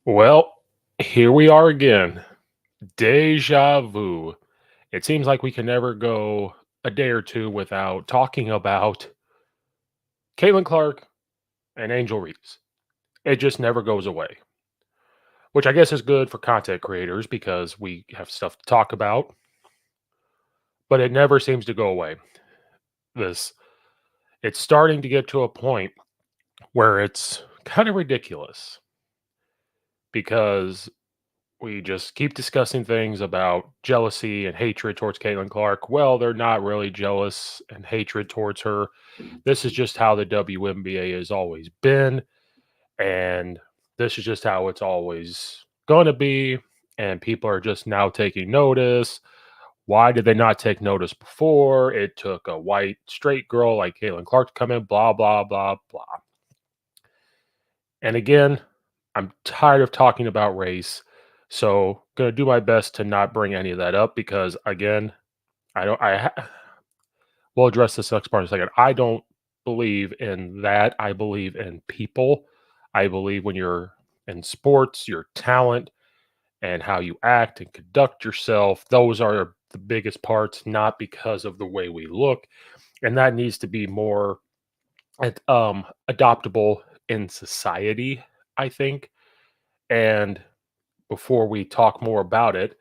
Well, here we are again. Deja vu. It seems like we can never go a day or two without talking about Caitlin Clark and Angel Reese. It just never goes away, which I guess is good for content creators because we have stuff to talk about, but it never seems to go away. This it's starting to get to a point where it's kind of ridiculous because we just keep discussing things about jealousy and hatred towards Caitlin Clark. Well, they're not really jealous and hatred towards her. This is just how the WNBA has always been. And this is just how it's always going to be. And people are just now taking notice. Why did they not take notice before? It took a white, straight girl like Caitlin Clark to come in, blah, blah, blah, blah. And again, I'm tired of talking about race. So, gonna do my best to not bring any of that up because, again, I don't. We'll address this next part in a second. I don't believe in that. I believe in people. I believe when you're in sports, your talent and how you act and conduct yourself, those are the biggest parts, not because of the way we look. And that needs to be more adoptable in society, I think. And before we talk more about it,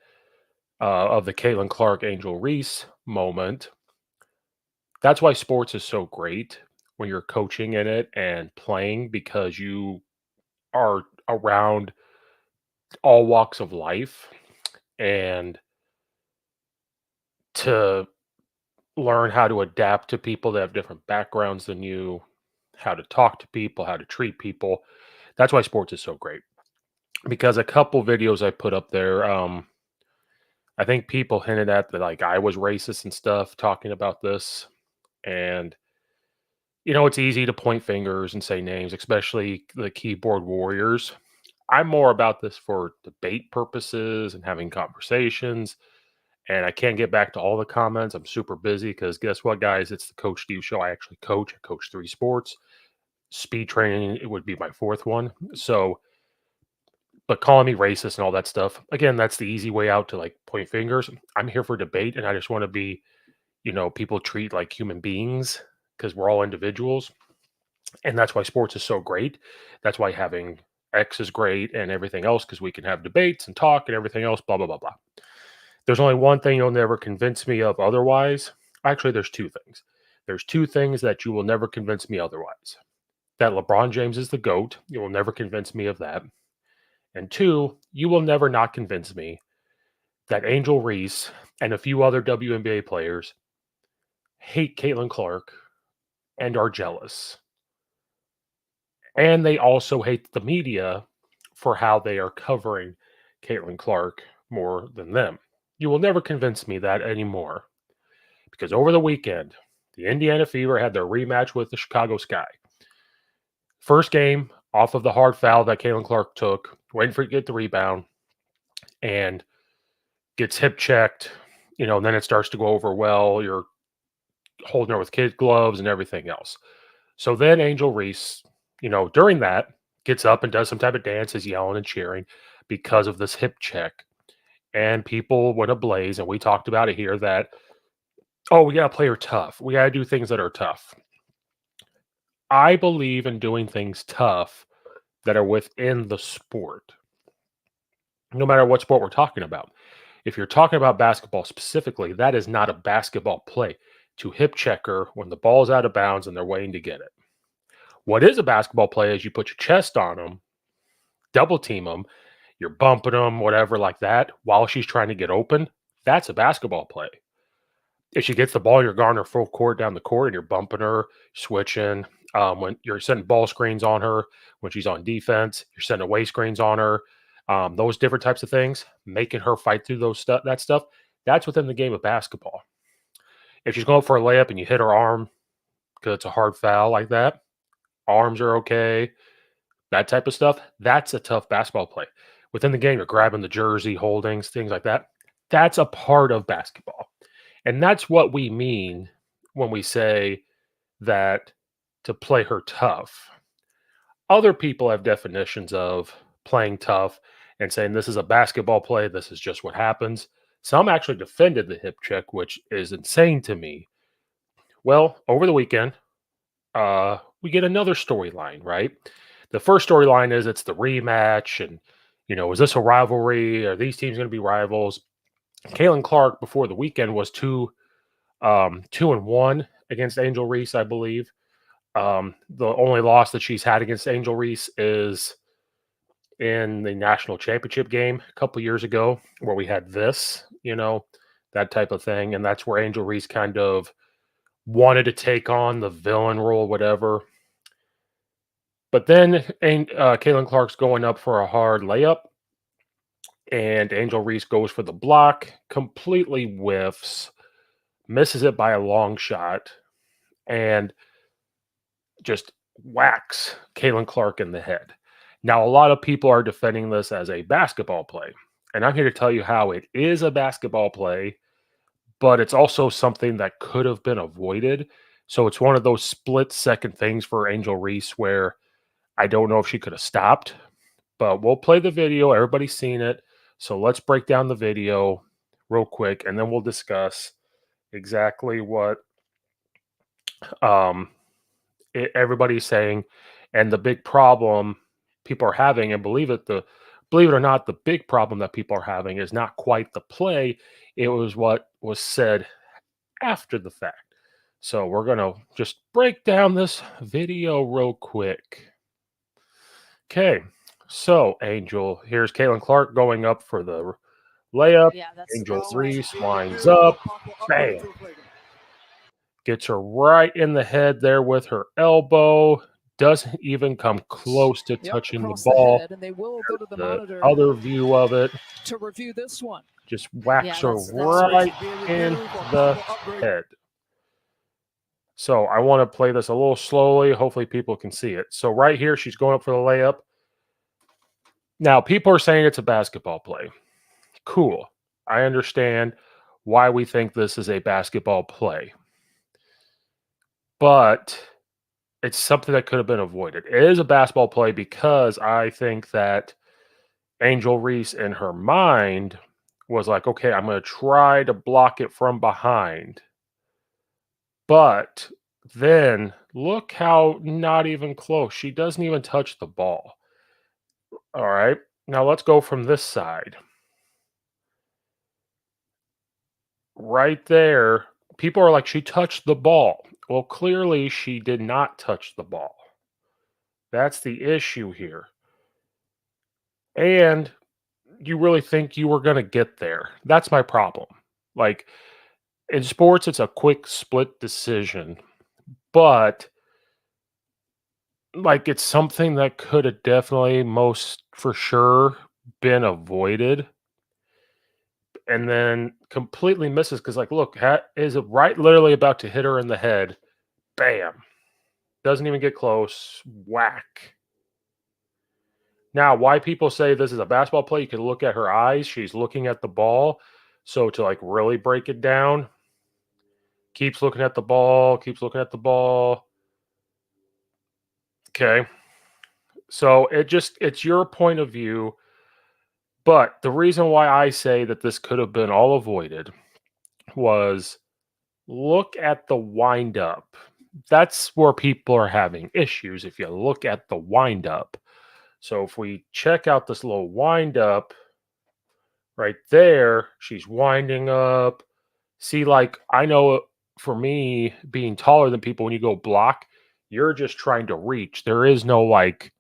of the Caitlin Clark Angel Reese moment, that's why sports is so great when you're coaching in it and playing because you are around all walks of life and to learn how to adapt to people that have different backgrounds than you, how to talk to people, how to treat people. That's why sports is so great. Because a couple videos I put up there, I think people hinted at that like I was racist and stuff talking about this. And it's easy to point fingers and say names, especially the keyboard warriors. I'm more about this for debate purposes and having conversations. And I can't get back to all the comments. I'm super busy because guess what, guys? It's the Coach Steve Show. I actually coach. I coach 3 sports. Speed training, it would be my 4th one. So, but calling me racist and all that stuff, again, that's the easy way out to like point fingers. I'm here for debate and I just want to be, people treat like human beings because we're all individuals. And that's why sports is so great. That's why having X is great and everything else because we can have debates and talk and everything else, blah, blah, blah, blah. There's only one thing you'll never convince me of otherwise. Actually, there's 2 things. There's 2 things that you will never convince me otherwise. That LeBron James is the GOAT. You will never convince me of that. And 2, you will never not convince me that Angel Reese and a few other WNBA players hate Caitlin Clark and are jealous. And they also hate the media for how they are covering Caitlin Clark more than them. You will never convince me that anymore. Because over the weekend, the Indiana Fever had their rematch with the Chicago Sky. First game off of the hard foul that Caitlin Clark took, waiting for it to get the rebound, and gets hip checked. And then it starts to go over well. You're holding her with kid gloves and everything else. So then Angel Reese, during that, gets up and does some type of dance, is yelling and cheering because of this hip check. And people went ablaze, and we talked about it here that, oh, we got to play her tough. We got to do things that are tough. I believe in doing things tough that are within the sport, no matter what sport we're talking about. If you're talking about basketball specifically, that is not a basketball play to hip check her when the ball's out of bounds and they're waiting to get it. What is a basketball play is you put your chest on them, double team them, you're bumping them, whatever like that, while she's trying to get open. That's a basketball play. If she gets the ball, you're guarding her full court down the court and you're bumping her, switching. When you're sending ball screens on her, when she's on defense, you're sending away screens on her. Those different types of things, making her fight through that stuff. That's within the game of basketball. If she's going for a layup and you hit her arm because it's a hard foul like that, arms are okay. That type of stuff, that's a tough basketball play. Within the game, you're grabbing the jersey, holdings, things like that. That's a part of basketball. And that's what we mean when we say that to play her tough. Other people have definitions of playing tough and saying this is a basketball play, this is just what happens. Some actually defended the hip check, which is insane to me. Well, over the weekend, we get another storyline, right? The first storyline is it's the rematch, and is this a rivalry? Are these teams going to be rivals? Caitlin Clark before the weekend was 2-1 against Angel Reese, I believe. The only loss that she's had against Angel Reese is in the national championship game a couple years ago, where we had that type of thing, and that's where Angel Reese kind of wanted to take on the villain role, whatever. But then Caitlin Clark's going up for a hard layup, and Angel Reese goes for the block, completely whiffs, misses it by a long shot, and just whacks Caitlin Clark in the head. Now, a lot of people are defending this as a basketball play, and I'm here to tell you how it is a basketball play, but it's also something that could have been avoided. So it's one of those split second things for Angel Reese where I don't know if she could have stopped, but we'll play the video. Everybody's seen it. So let's break down the video real quick, and then we'll discuss exactly what um, everybody's saying and the big problem people are having. And believe it or not, the big problem that people are having is not quite the play. It was what was said after the fact. So we're going to just break down this video real quick. Okay. So Angel, here's Caitlin Clark going up for the layup. Yeah, that's Angel that's Reese lines up. Bam. Gets her right in the head there with her elbow. Doesn't even come close to touching the across ball. head, and they will go to the The monitor other view of it to review this one. just whacks her that's right in the head. So I want to play this a little slowly. Hopefully people can see it. So right here, she's going up for the layup. Now, people are saying it's a basketball play. Cool. I understand why we think this is a basketball play. But it's something that could have been avoided. It is a basketball play because I think that Angel Reese in her mind was like, okay, I'm going to try to block it from behind. But then look how not even close. She doesn't even touch the ball. All right. Now let's go from this side. Right there, people are like, she touched the ball. Well, clearly she did not touch the ball. That's the issue here. And you really think you were going to get there? That's my problem. Like in sports, it's a quick split decision, but like it's something that could have definitely most for sure been avoided, and then completely misses because like look, is it right literally about to hit her in the head? Bam. Doesn't even get close. Whack. Now, why people say this is a basketball play, you can look at her eyes. She's looking at the ball. So to like really break it down, keeps looking at the ball, keeps looking at the ball. Okay. So it's your point of view. But the reason why I say that this could have been all avoided was look at the wind up. That's where people are having issues if you look at the wind up. So if we check out this little wind up right there, she's winding up. See, like I know for me being taller than people, when you go block, you're just trying to reach. There is no like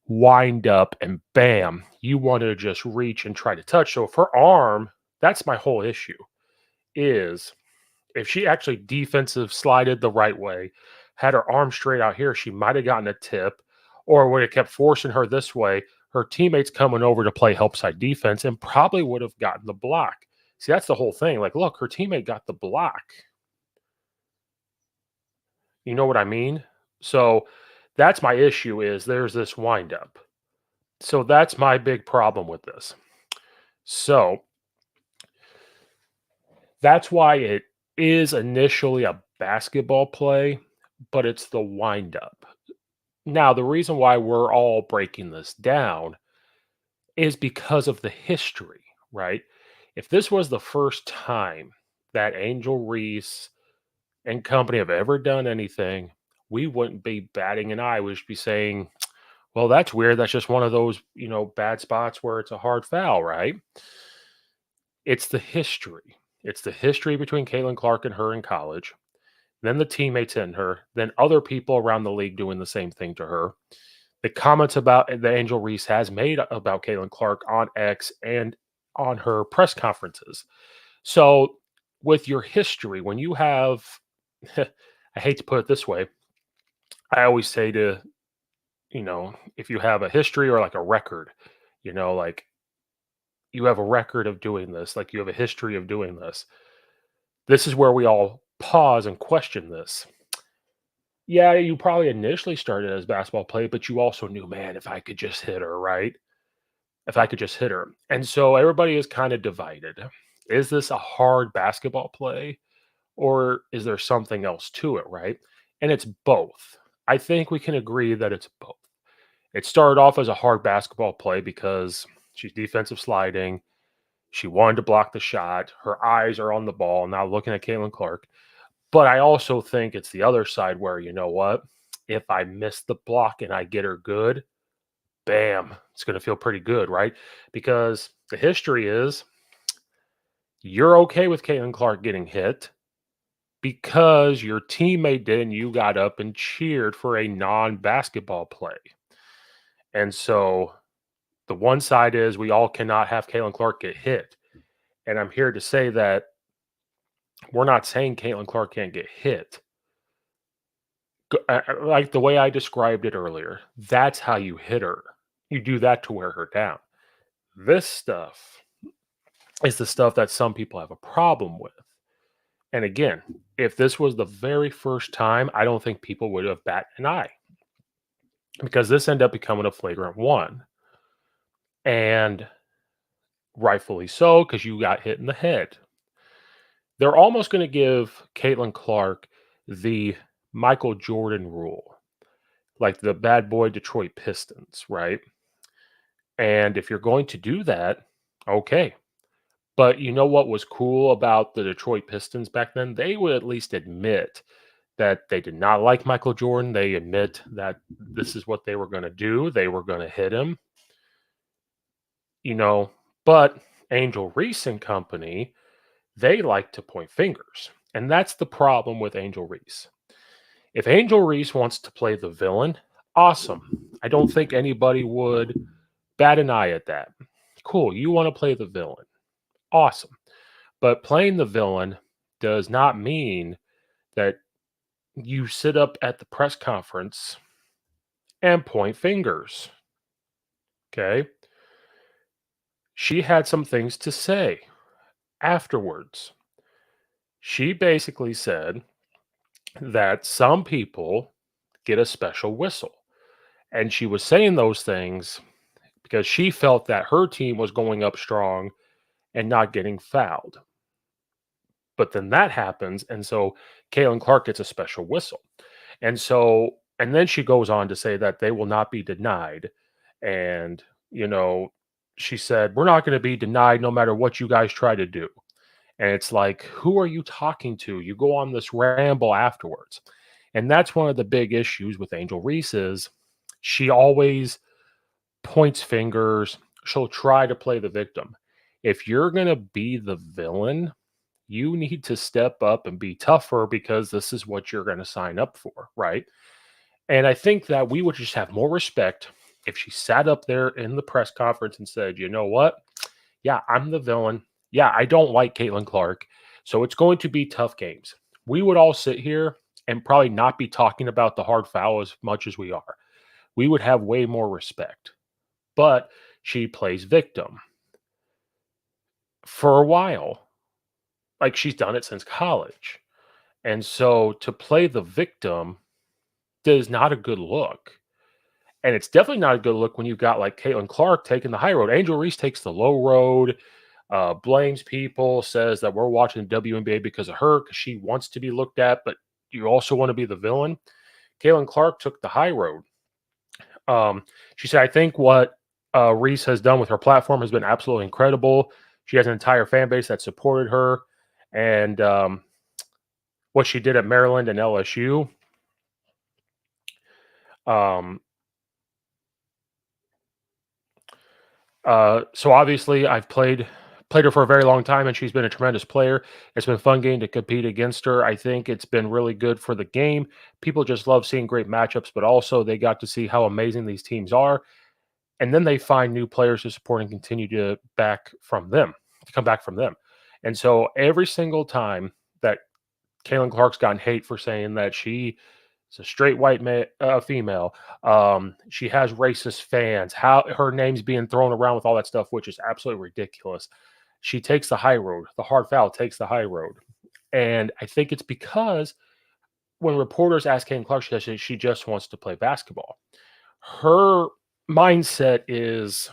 wind up and bam, you want to just reach and try to touch. So if her arm, that's my whole issue, is if she actually defensive slided the right way, had her arm straight out here, she might have gotten a tip, or would have kept forcing her this way. Her teammates coming over to play help side defense and probably would have gotten the block. See, that's the whole thing. Like, look, her teammate got the block. You know what I mean? So that's my issue is there's this windup. So that's my big problem with this. So that's why it is initially a basketball play, but it's the windup. Now, the reason why we're all breaking this down is because of the history, right? If this was the first time that Angel Reese and company have ever done anything, we wouldn't be batting an eye. We'd just be saying, well, that's weird. That's just one of those, bad spots where it's a hard foul, right? It's the history. It's the history between Caitlin Clark and her in college, then the teammates in her, then other people around the league doing the same thing to her. The comments about that Angel Reese has made about Caitlin Clark on X and on her press conferences. So, with your history, when you have, I hate to put it this way, I always say to, if you have a history or like a record, like you have a record of doing this, like you have a history of doing this. This is where we all pause and question this. Yeah, you probably initially started as basketball play, but you also knew, man, if I could just hit her, right? If I could just hit her. And so everybody is kind of divided. Is this a hard basketball play or is there something else to it, right? And it's both. I think we can agree that it's both. It started off as a hard basketball play because she's defensive sliding. She wanted to block the shot. Her eyes are on the ball, now looking at Caitlin Clark. But I also think it's the other side where, you know what? If I miss the block and I get her good, bam, it's going to feel pretty good, right? Because the history is you're okay with Caitlin Clark getting hit because your teammate did and you got up and cheered for a non basketball play. And so the one side is we all cannot have Caitlin Clark get hit. And I'm here to say that we're not saying Caitlin Clark can't get hit. Like the way I described it earlier, that's how you hit her. You do that to wear her down. This stuff is the stuff that some people have a problem with. And again, if this was the very first time, I don't think people would have bat an eye because this ended up becoming a flagrant one. And rightfully so, because you got hit in the head. They're almost going to give Caitlin Clark the Michael Jordan rule, like the bad boy Detroit Pistons, right? And if you're going to do that, okay. But you know what was cool about the Detroit Pistons back then? They would at least admit that they did not like Michael Jordan. They admit that this is what they were going to do. They were going to hit him, you know. But Angel Reese and company, they like to point fingers. And that's the problem with Angel Reese. If Angel Reese wants to play the villain, awesome. I don't think anybody would bat an eye at that. Cool. You want to play the villain. Awesome. But playing the villain does not mean that you sit up at the press conference and point fingers. Okay. She had some things to say afterwards. She basically said that some people get a special whistle. And she was saying those things because she felt that her team was going up strong and not getting fouled. But then that happens. And so Caitlin Clark gets a special whistle. And then she goes on to say that they will not be denied. And, she said, we're not going to be denied no matter what you guys try to do. And it's like, who are you talking to? You go on this ramble afterwards. And that's one of the big issues with Angel Reese is she always points fingers. She'll try to play the victim. If you're going to be the villain, you need to step up and be tougher because this is what you're going to sign up for, right? And I think that we would just have more respect if she sat up there in the press conference and said, you know what? Yeah, I'm the villain. Yeah, I don't like Caitlin Clark. So it's going to be tough games. We would all sit here and probably not be talking about the hard foul as much as we are. We would have way more respect. But she plays victim for a while. Like she's done it since college. And so to play the victim is not a good look. And it's definitely not a good look when you've got like Caitlin Clark taking the high road. Angel Reese takes the low road, blames people, says that we're watching the WNBA because of her, because she wants to be looked at. But you also want to be the villain. Caitlin Clark took the high road. Um, she said, I think what Reese has done with her platform has been absolutely incredible. She has an entire fan base that supported her. And what she did at Maryland and LSU. Um, so obviously, I've played her for a very long time, and she's been a tremendous player. It's been fun getting to compete against her. I think it's been really good for the game. People just love seeing great matchups, but also they got to see how amazing these teams are, and then they find new players to support and continue to come back from them. And so every single time that Caitlin Clark's gotten hate for saying that she is a straight female. She has racist fans. How her name's being thrown around with all that stuff, which is absolutely ridiculous. She takes the high road. The hard foul takes the high road, and I think it's because when reporters ask Caitlin Clark, she says she just wants to play basketball. Her mindset is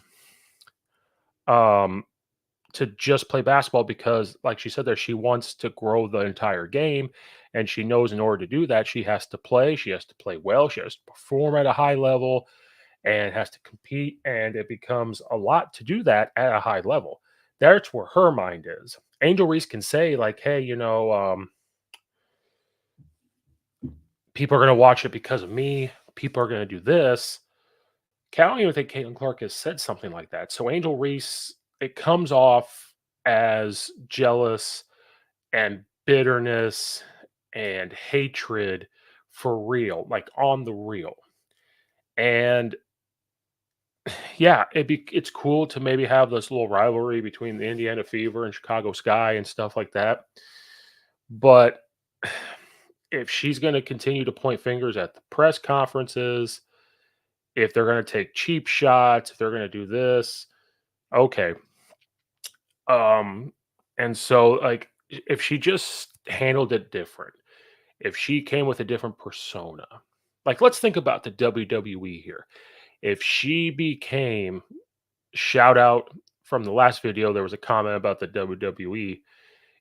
um, to just play basketball because, like she said there, she wants to grow the entire game. And she knows in order to do that, she has to play. She has to play well. She has to perform at a high level and has to compete. And it becomes a lot to do that at a high level. That's where her mind is. Angel Reese can say, like, hey, people are going to watch it because of me. People are going to do this. I don't even think Caitlin Clark has said something like that. So Angel Reese, it comes off as jealous and bitterness and hatred for real, like on the real. And yeah, it's cool to maybe have this little rivalry between the Indiana Fever and Chicago Sky and stuff like that. But if she's going to continue to point fingers at the press conferences, if they're going to take cheap shots, if they're going to do this, okay. Um, and so like if she just handled it different, if she came with a different persona, like let's think about the WWE here. If she became shout out from the last video, there was a comment about the WWE.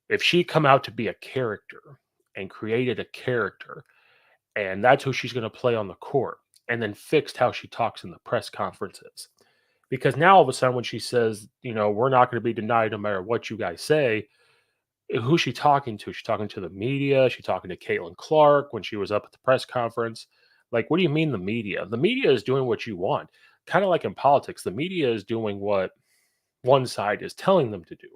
If she come out to be a character and created a character, and that's who she's going to play on the court, and then fixed how she talks in the press conferences. Because now all of a sudden, when she says, we're not going to be denied no matter what you guys say, who's she talking to? She's talking to the media. She's talking to Caitlin Clark when she was up at the press conference. Like, what do you mean the media? The media is doing what you want. Kind of like in politics, the media is doing what one side is telling them to do.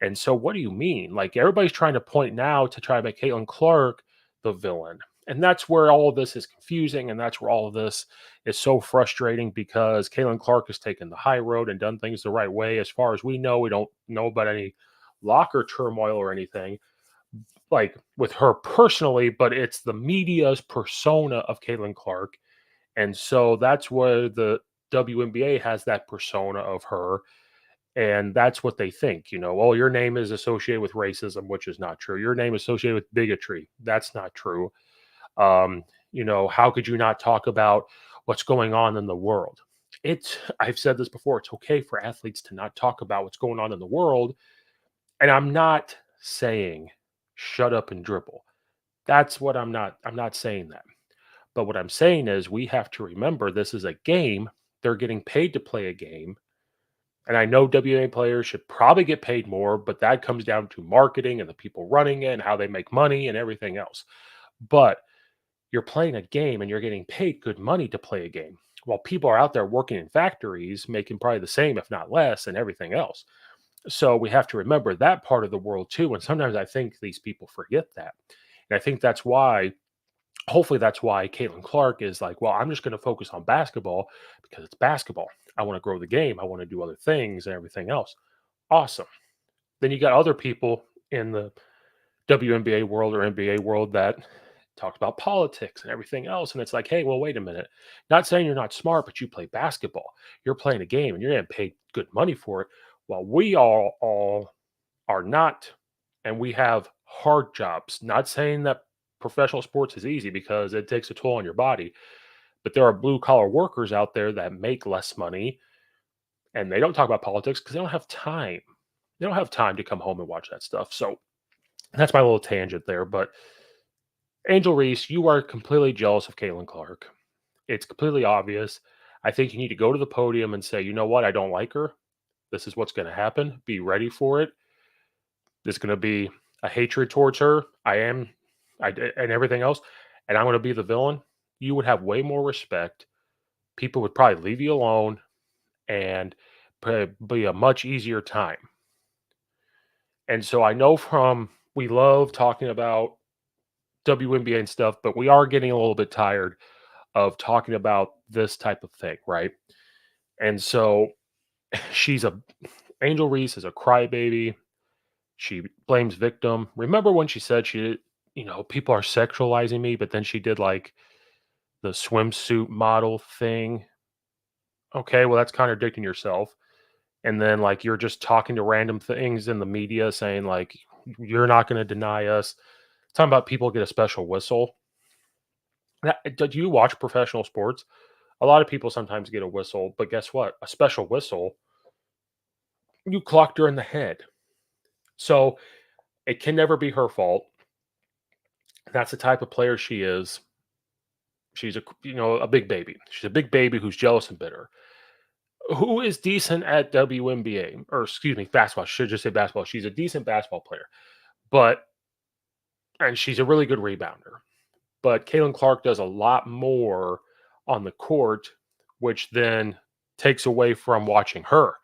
And so, what do you mean? Like, everybody's trying to point now to try to make Caitlin Clark the villain. And that's where all of this is confusing. And that's where all of this is so frustrating because Caitlin Clark has taken the high road and done things the right way. As far as we don't know about any locker turmoil or anything like with her personally, but it's the media's persona of Caitlin Clark. And so that's where the WNBA has that persona of her. And that's what they think, well, your name is associated with racism, which is not true. Your name is associated with bigotry. That's not true. How could you not talk about what's going on in the world? I've said this before, it's okay for athletes to not talk about what's going on in the world. And I'm not saying shut up and dribble. That's what I'm not saying that. But what I'm saying is we have to remember this is a game. They're getting paid to play a game. And I know WNBA players should probably get paid more, but that comes down to marketing and the people running it and how they make money and everything else. But you're playing a game and you're getting paid good money to play a game. While people are out there working in factories, making probably the same, if not less, and everything else. So we have to remember that part of the world too. And sometimes I think these people forget that. And I think that's why, hopefully, that's why Caitlin Clark is like, well, I'm just going to focus on basketball because it's basketball. I want to grow the game. I want to do other things and everything else. Awesome. Then you got other people in the WNBA world or NBA world that talk about politics and everything else. And it's like, hey, well, wait a minute. Not saying you're not smart, but you play basketball. You're playing a game and you're getting paid good money for it. While we all are not, and we have hard jobs. Not saying that professional sports is easy because it takes a toll on your body, but there are blue collar workers out there that make less money and they don't talk about politics because they don't have time. They don't have time to come home and watch that stuff. So that's my little tangent there. But Angel Reese, you are completely jealous of Caitlin Clark. It's completely obvious. I think you need to go to the podium and say, you know what? I don't like her. This is what's going to happen. Be ready for it. There's going to be a hatred towards her. And everything else. And I'm going to be the villain. You would have way more respect. People would probably leave you alone and be a much easier time. And so I know we love talking about WNBA and stuff, but we are getting a little bit tired of talking about this type of thing, right? And so she's a Angel Reese is a crybaby. She blames victim. Remember when she said people are sexualizing me, but then she did like the swimsuit model thing. Okay, well that's contradicting yourself. And then like you're just talking to random things in the media saying like you're not going to deny us. Talking about people get a special whistle. Do you watch professional sports? A lot of people sometimes get a whistle, but guess what? A special whistle, you clocked her in the head. So it can never be her fault. That's the type of player she is. She's a big baby. She's a big baby who's jealous and bitter. Who is decent at WNBA or excuse me, basketball? I should just say basketball. She's a decent basketball player, but and she's a really good rebounder. But Caitlin Clark does a lot more on the court, which then takes away from watching her.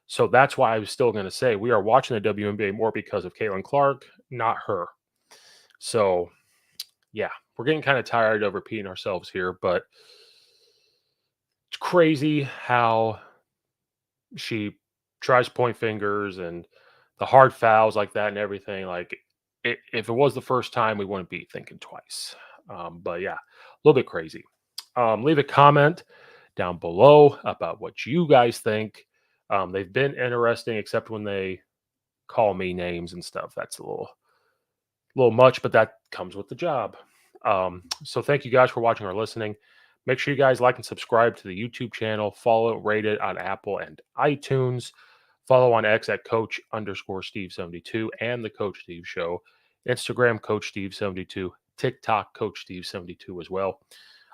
So that's why I was still going to say we are watching the WNBA more because of Caitlin Clark, not her. So, yeah, we're getting kind of tired of repeating ourselves here, but it's crazy how she tries to point fingers and the hard fouls like that and everything. Like, if it was the first time, we wouldn't be thinking twice. But yeah, a little bit crazy. Leave a comment down below about what you guys think. They've been interesting, except when they call me names and stuff. That's a little much, but that comes with the job. So thank you guys for watching or listening. Make sure you guys like and subscribe to the YouTube channel. Follow, rate it on Apple and iTunes. Follow on X at Coach_Steve72 and the Coach Steve Show. Instagram Coach Steve72. TikTok Coach Steve72 as well.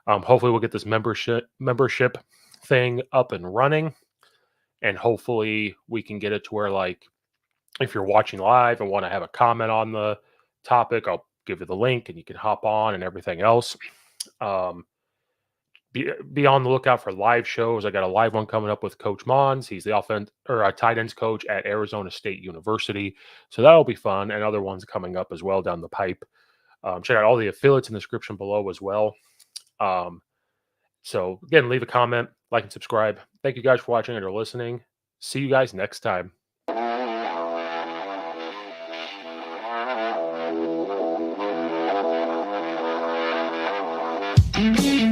Hopefully we'll get this membership thing up and running, and hopefully we can get it to where like if you're watching live and want to have a comment on the topic, I'll give you the link and you can hop on and everything else. Be on the lookout for live shows. I got a live one coming up with Coach Mons. He's the tight ends coach at Arizona State University. So that'll be fun. And other ones coming up as well down the pipe. Check out all the affiliates in the description below as well. So again, leave a comment, like, and subscribe. Thank you guys for watching and or listening. See you guys next time. Mm-hmm.